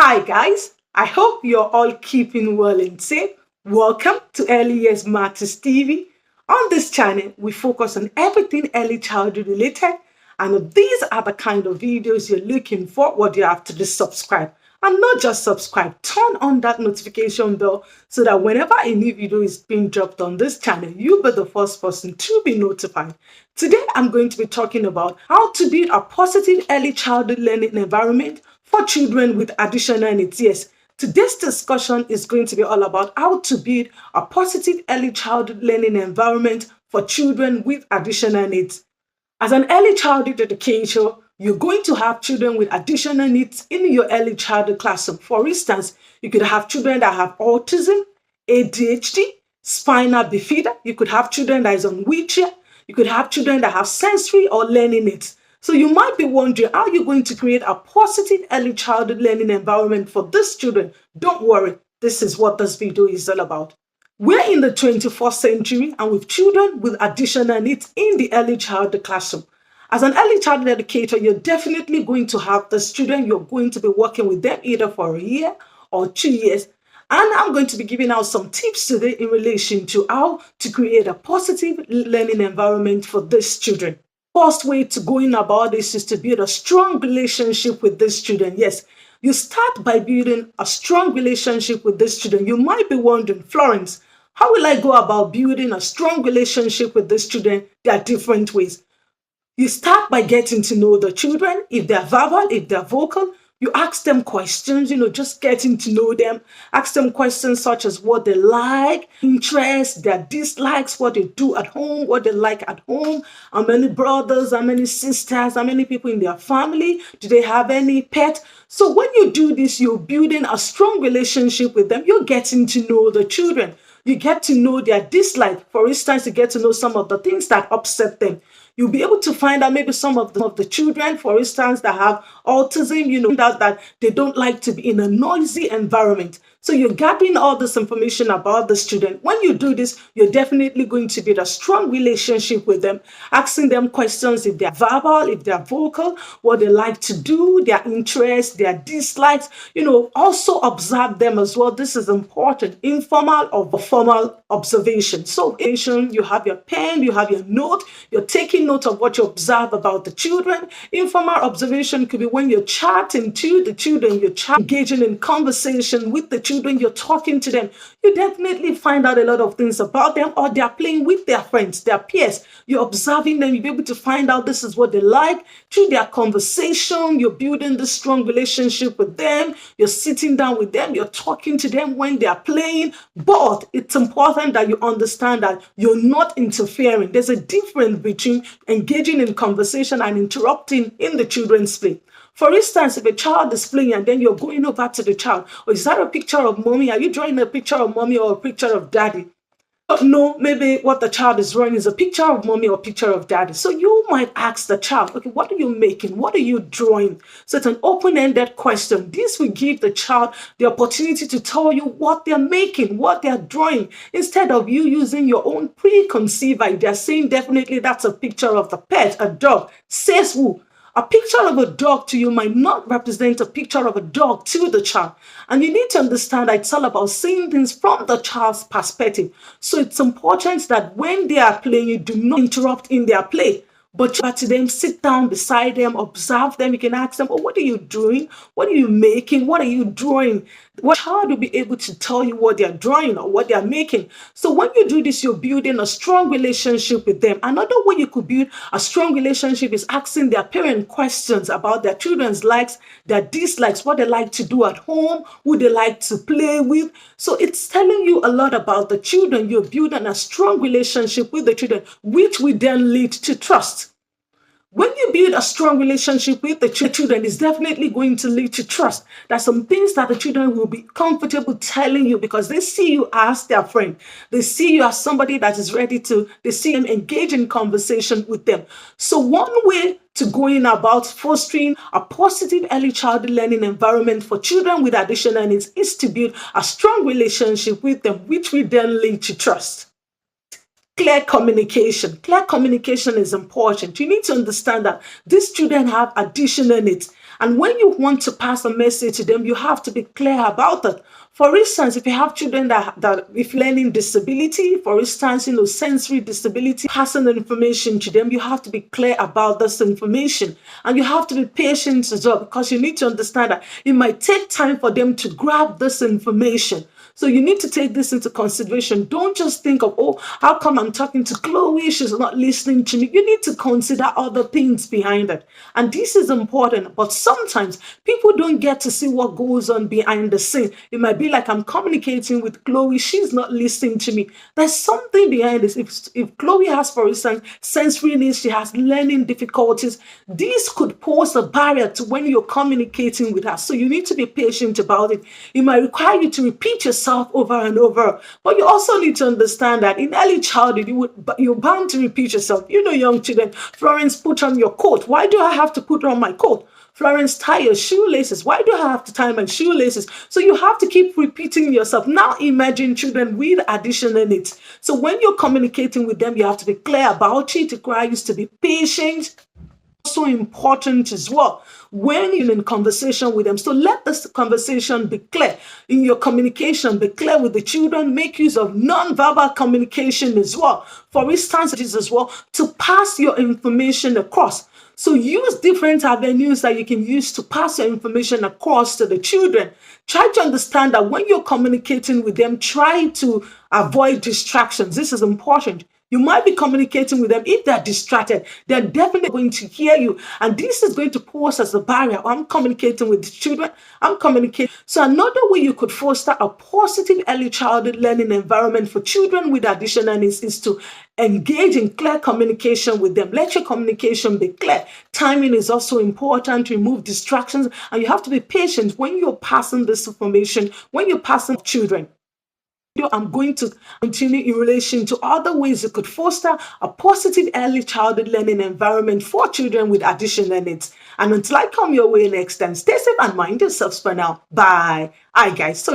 Hi, guys. I hope you're all keeping well and safe. Welcome to Early Years Matters TV. On this channel, we focus on everything early childhood related. And if these are the kind of videos you're looking for, what you have to do is subscribe. And not just subscribe, turn on that notification bell so that whenever a new video is being dropped on this channel, you'll be the first person to be notified. Today, I'm going to be talking about how to build a positive early childhood learning environment for children with additional needs. Yes, today's discussion is going to be all about how to build a positive early childhood learning environment for children with additional needs. As an early childhood educator, you're going to have children with additional needs in your early childhood classroom. For instance, you could have children that have autism, ADHD, spinal bifida. You could have children that is on wheelchair. You could have children that have sensory or learning needs. So you might be wondering, how are you going to create a positive early childhood learning environment for these children? Don't worry, this is what this video is all about. We're in the 21st century and with children with additional needs in the early childhood classroom. As an early childhood educator, you're definitely going to have the student. You're going to be working with them either for a year or 2 years. And I'm going to be giving out some tips today in relation to how to create a positive learning environment for these children. First way to going about this is to build a strong relationship with these children. Yes, you start by building a strong relationship with these children. You might be wondering, Florence, how will I go about building a strong relationship with these children? There are different ways. You start by getting to know the children, if they're verbal, if they're vocal. You ask them questions, just getting to know them. Ask them questions such as what they like, interests, their dislikes, what they do at home, what they like at home, how many brothers, how many sisters, how many people in their family, do they have any pet? So when you do this, you're building a strong relationship with them. You're getting to know the children. You get to know their dislike. For instance, you get to know some of the things that upset them. You'll be able to find out maybe some of the children, for instance, that have autism, that they don't like to be in a noisy environment. So you're gathering all this information about the student. When you do this, you're definitely going to build a strong relationship with them, asking them questions if they're verbal, if they're vocal, what they like to do, their interests, their dislikes. Also observe them as well. This is important, informal or formal observation. So you have your pen, you have your note, you're taking note of what you observe about the children. Informal observation could be when you're chatting to the children, you're engaging in conversation with the children, you're talking to them. You definitely find out a lot of things about them, or they're playing with their friends, their peers. You're observing them, you'll be able to find out this is what they like. Through their conversation, you're building this strong relationship with them. You're sitting down with them, you're talking to them when they're playing. But it's important that you understand that you're not interfering. There's a difference between engaging in conversation and interrupting in the children's play. For instance, if a child is playing and then you're going over to the child, or is that a picture of mommy? Are you drawing a picture of mommy or a picture of daddy? No, maybe what the child is drawing is a picture of mommy or a picture of daddy. So you might ask the child, okay, what are you making? What are you drawing? So it's an open-ended question. This will give the child the opportunity to tell you what they're making, what they're drawing, instead of you using your own preconceived idea, saying definitely that's a picture of the pet, a dog. Says who? A picture of a dog to you might not represent a picture of a dog to the child. And you need to understand that it's all about seeing things from the child's perspective. So it's important that when they are playing, you do not interrupt in their play. But to them, sit down beside them, observe them. You can ask them, oh, what are you doing? What are you making? What are you drawing? What child will be able to tell you what they're drawing or what they're making. So when you do this, you're building a strong relationship with them. Another way you could build a strong relationship is asking their parent questions about their children's likes, their dislikes, what they like to do at home, who they like to play with. So it's telling you a lot about the children. You're building a strong relationship with the children, which will then lead to trust. When you build a strong relationship with the children, it's definitely going to lead to trust. There's some things that the children will be comfortable telling you because they see you as their friend. They see you as somebody that is ready to, they see them engage in conversation with them. So one way to going about fostering a positive early childhood learning environment for children with additional needs is to build a strong relationship with them, which will then lead to trust. Clear communication. Clear communication is important. You need to understand that these children have additional needs. And when you want to pass a message to them, you have to be clear about it. For instance, if you have children that if learning disability, for instance, sensory disability, passing the information to them, you have to be clear about this information. And you have to be patient as well, because you need to understand that it might take time for them to grab this information. So you need to take this into consideration. Don't just think of, oh, how come I'm talking to Chloe? She's not listening to me. You need to consider other things behind it. And this is important. But sometimes people don't get to see what goes on behind the scene. It might be like, I'm communicating with Chloe. She's not listening to me. There's something behind this. If Chloe has, for instance, sensory needs, she has learning difficulties, this could pose a barrier to when you're communicating with her. So you need to be patient about it. It might require you to repeat yourself over and over. But you also need to understand that in early childhood, you're bound to repeat yourself. Young children, Florence, put on your coat. Why do I have to put on my coat? Florence, tie your shoelaces. Why do I have to tie my shoelaces? So you have to keep repeating yourself. Now imagine children with additional needs. So when you're communicating with them, you have to be clear about it. It requires to be patient. So important as well when you're in conversation with them. So let this conversation be clear. In your communication, be clear with the children. Make use of non-verbal communication as well. For instance, it is as well to pass your information across. So use different avenues that you can use to pass your information across to the children. Try to understand that when you're communicating with them, try to avoid distractions. This is important. You might be communicating with them. If they're distracted, they're definitely going to hear you. And this is going to pose as a barrier. I'm communicating with the children. I'm communicating. So another way you could foster a positive early childhood learning environment for children with additional needs is to engage in clear communication with them. Let your communication be clear. Timing is also important. Remove distractions. And you have to be patient when you're passing this information, when you're passing children. I'm going to continue in relation to other ways you could foster a positive early childhood learning environment for children with additional needs. And until I come your way next time, stay safe and mind yourselves for now. Bye. Hi, guys. So